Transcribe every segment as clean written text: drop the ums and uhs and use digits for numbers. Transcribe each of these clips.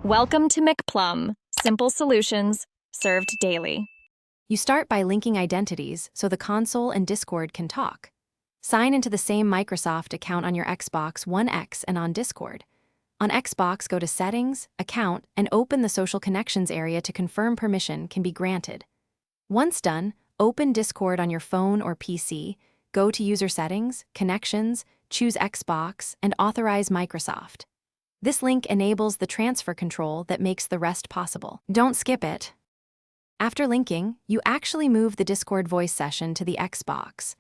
Welcome to McPlum, simple solutions served daily. You start by linking identities so the console and Discord can talk. Sign into the same Microsoft account on your Xbox One X and on Discord. On Xbox, go to Settings, Account, and open the Social Connections area to confirm permission can be granted. Once done, open Discord on your phone or PC, go to User Settings, Connections, choose Xbox, and authorize Microsoft. This link enables the transfer control that makes the rest possible. Don't skip it. After linking, you actually move the Discord voice session to the Xbox.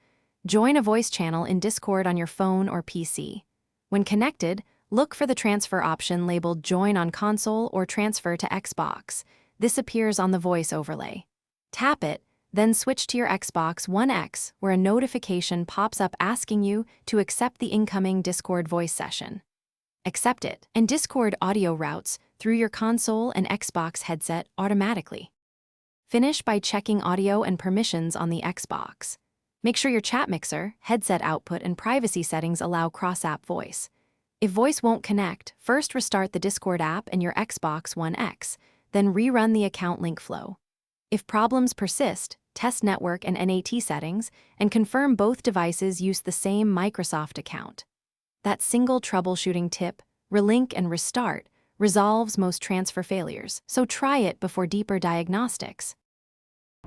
Join a voice channel in Discord on your phone or PC. When connected, look for the transfer option labeled Join on Console or Transfer to Xbox. This appears on the voice overlay. Tap it, then switch to your Xbox One X, where a notification pops up asking you to accept the incoming Discord voice session. Accept it, and Discord audio routes through your console and Xbox headset automatically. Finish by checking audio and permissions on the Xbox. Make sure your chat mixer, headset output, and privacy settings allow cross-app voice. If voice won't connect, first restart the Discord app and your Xbox One X, then rerun the account link flow. If problems persist, test network and NAT settings and confirm both devices use the same Microsoft account. That single troubleshooting tip, relink and restart, resolves most transfer failures, so try it before deeper diagnostics.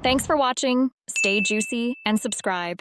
Thanks for watching. Stay juicy and subscribe.